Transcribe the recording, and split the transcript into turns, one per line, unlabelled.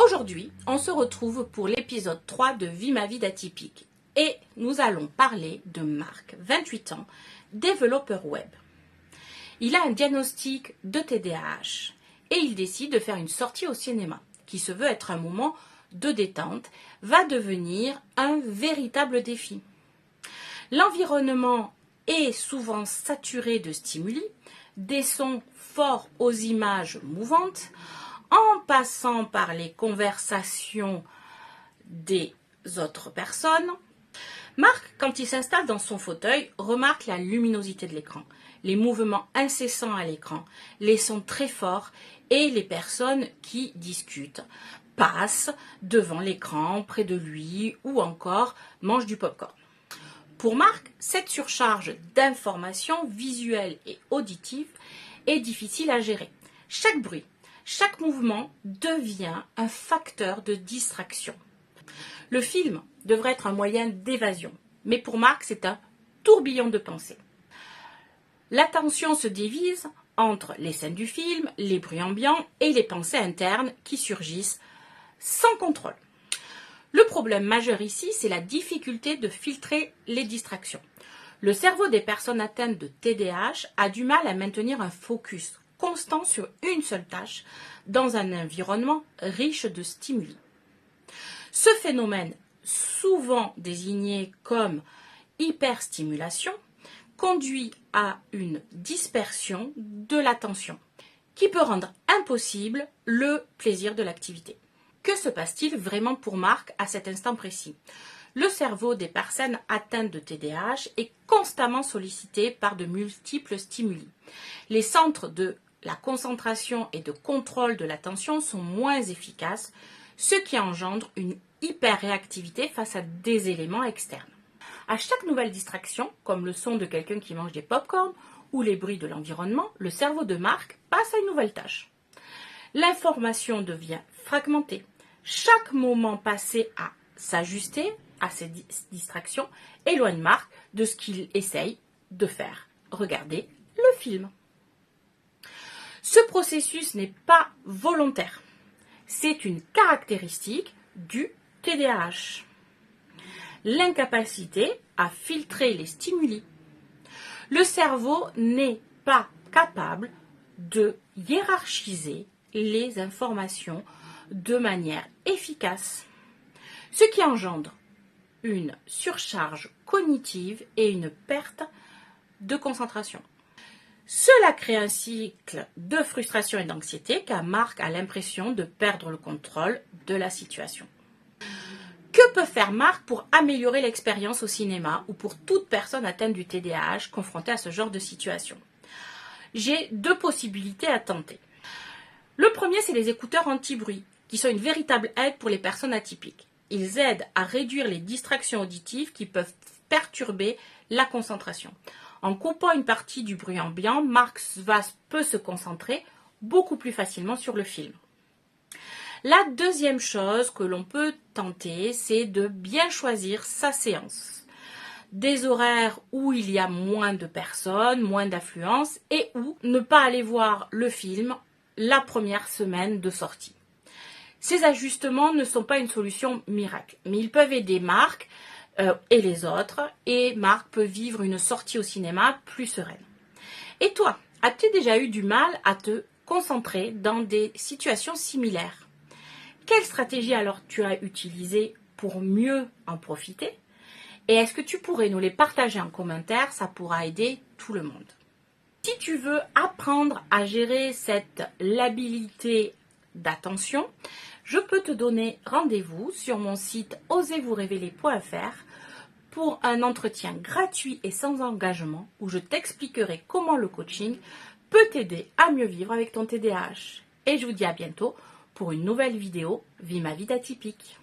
Aujourd'hui, on se retrouve pour l'épisode 3 de Vie ma vie d'atypique et nous allons parler de Marc, 28 ans, développeur web. Il a un diagnostic de TDAH et il décide de faire une sortie au cinéma qui se veut être un moment de détente, va devenir un véritable défi. L'environnement est souvent saturé de stimuli, des sons forts aux images mouvantes, en passant par les conversations des autres personnes. Marc, quand il s'installe dans son fauteuil, remarque la luminosité de l'écran, les mouvements incessants à l'écran, les sons très forts et les personnes qui discutent, passent devant l'écran, près de lui ou encore mangent du popcorn. Pour Marc, cette surcharge d'informations visuelles et auditives est difficile à gérer. Chaque bruit, chaque mouvement devient un facteur de distraction. Le film devrait être un moyen d'évasion, mais pour Marc, c'est un tourbillon de pensées. L'attention se divise entre les scènes du film, les bruits ambiants et les pensées internes qui surgissent sans contrôle. Le problème majeur ici, c'est la difficulté de filtrer les distractions. Le cerveau des personnes atteintes de TDAH a du mal à maintenir un focus constant sur une seule tâche dans un environnement riche de stimuli. Ce phénomène, souvent désigné comme hyperstimulation, conduit à une dispersion de l'attention qui peut rendre impossible le plaisir de l'activité. Que se passe-t-il vraiment pour Marc à cet instant précis? Le cerveau des personnes atteintes de TDAH est constamment sollicité par de multiples stimuli. Les centres de la concentration et de contrôle de l'attention sont moins efficaces, ce qui engendre une hyperréactivité face à des éléments externes. À chaque nouvelle distraction, comme le son de quelqu'un qui mange des pop-corn ou les bruits de l'environnement, le cerveau de Marc passe à une nouvelle tâche. L'information devient fragmentée. Chaque moment passé à s'ajuster à ces distractions éloigne Marc de ce qu'il essaye de faire, regarder le film. Ce processus n'est pas volontaire. C'est une caractéristique du TDAH. L'incapacité à filtrer les stimuli. Le cerveau n'est pas capable de hiérarchiser les informations de manière efficace, ce qui engendre une surcharge cognitive et une perte de concentration. Cela crée un cycle de frustration et d'anxiété car Marc a l'impression de perdre le contrôle de la situation. Que peut faire Marc pour améliorer l'expérience au cinéma ou pour toute personne atteinte du TDAH confrontée à ce genre de situation? J'ai deux possibilités à tenter. Le premier, c'est les écouteurs anti-bruit, qui sont une véritable aide pour les personnes atypiques. Ils aident à réduire les distractions auditives qui peuvent perturber la concentration. En coupant une partie du bruit ambiant, Marc peut se concentrer beaucoup plus facilement sur le film. La deuxième chose que l'on peut tenter, c'est de bien choisir sa séance. Des horaires où il y a moins de personnes, moins d'affluence et où ne pas aller voir le film la première semaine de sortie. Ces ajustements ne sont pas une solution miracle, mais ils peuvent aider Marc et les autres, et Marc peut vivre une sortie au cinéma plus sereine. Et toi, as-tu déjà eu du mal à te concentrer dans des situations similaires? Quelle stratégie alors tu as utilisée pour mieux en profiter? Et est-ce que tu pourrais nous les partager en commentaire? Ça pourra aider tout le monde. Si tu veux apprendre à gérer cette labilité d'attention, je peux te donner rendez-vous sur mon site osezvousérévéler.fr pour un entretien gratuit et sans engagement où je t'expliquerai comment le coaching peut t'aider à mieux vivre avec ton TDAH. Et je vous dis à bientôt pour une nouvelle vidéo Vie ma vie d'atypique.